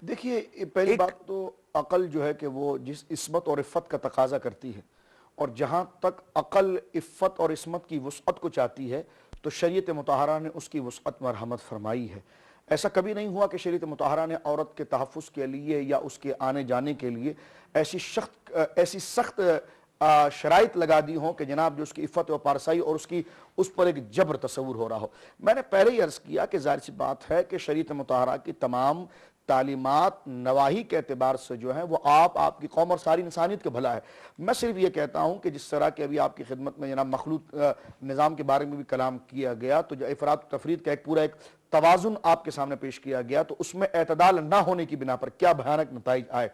دیکھیے پہلی بات تو عقل جو ہے کہ وہ جس عصمت اور عفت کا تقاضا کرتی ہے، اور جہاں تک عقل عفت اور عصمت کی وسعت کو چاہتی ہے تو شریعت مطہرہ نے اس کی وسعت مرحمت فرمائی ہے۔ ایسا کبھی نہیں ہوا کہ شریعت مطہرہ نے عورت کے تحفظ کے لیے یا اس کے آنے جانے کے لیے ایسی سخت شرائط لگا دی ہوں کہ جناب جو اس کی عفت و پارسائی اور اس پر ایک جبر تصور ہو رہا ہو۔ میں نے پہلے ہی عرض کیا کہ ظاہر سی بات ہے کہ شریعت مطہرہ کی تمام تعلیمات نواہی کے اعتبار سے جو ہیں وہ آپ کی قوم اور ساری انسانیت کے بھلا ہے۔ میں صرف یہ کہتا ہوں کہ جس طرح کہ ابھی آپ کی خدمت میں جناب مخلوط نظام کے بارے میں بھی کلام کیا گیا، تو جو افراط و تفریط کا ایک توازن آپ کے سامنے پیش کیا گیا، تو اس میں اعتدال نہ ہونے کی بنا پر کیا بھیانک نتائج آئے۔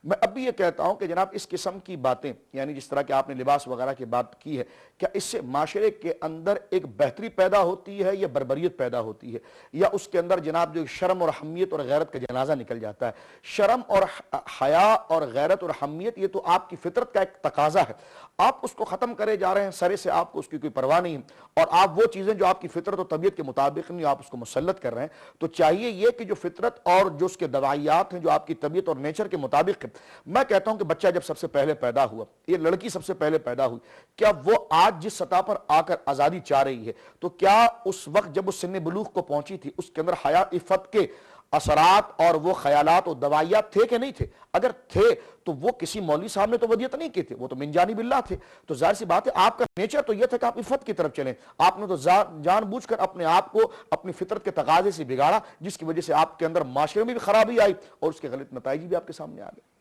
میں اب بھی یہ کہتا ہوں کہ جناب اس قسم کی باتیں، یعنی جس طرح کہ آپ نے لباس وغیرہ کی بات کی ہے، کیا اس سے معاشرے کے اندر ایک بہتری پیدا ہوتی ہے یا بربریت پیدا ہوتی ہے، یا اس کے اندر جناب جو شرم اور حمیت اور غیرت کا جنازہ نکل جاتا ہے؟ شرم اور حیا اور غیرت اور حمیت یہ تو آپ کی فطرت کا ایک تقاضا ہے، آپ اس کو ختم کرے جا رہے ہیں سرے سے، آپ کو اس کی کوئی پرواہ نہیں ہے، اور آپ وہ چیزیں جو آپ کی فطرت و طبیعت کے مطابق نہیں آپ اس کو مسلط کر رہے ہیں۔ تو چاہیے یہ کہ جو فطرت اور جو اس کے دوائیات ہیں جو آپ کی طبیعت اور نیچر کے مطابق ہے، میں کہتا ہوں کہ بچہ جب سب سے پہلے پیدا ہوا، یہ لڑکی سب سے پہلے پیدا ہوئی، کیا وہ آج جس سطح پر آ کر آزادی چاہ رہی ہے، تو کیا اس وقت جب اس سن بلوغ کو پہنچی تھی اس کے اندر حیا عفت کے اثرات اور وہ خیالات اور دوائیات تھے کہ نہیں تھے؟ اگر تھے تو وہ کسی مولوی صاحب نے تو ودیت نہیں کی تھے، وہ تو من جانب اللہ تھے۔ تو ظاہر سی بات ہے آپ کا نیچر تو یہ تھا کہ آپ عفت کی طرف چلیں، آپ نے تو جان بوجھ کر اپنے آپ کو اپنی فطرت کے تقاضے سے بگاڑا، جس کی وجہ سے آپ کے اندر معاشرے میں بھی خرابی آئی اور اس کے غلط نتائج بھی آپ کے سامنے آ گئے۔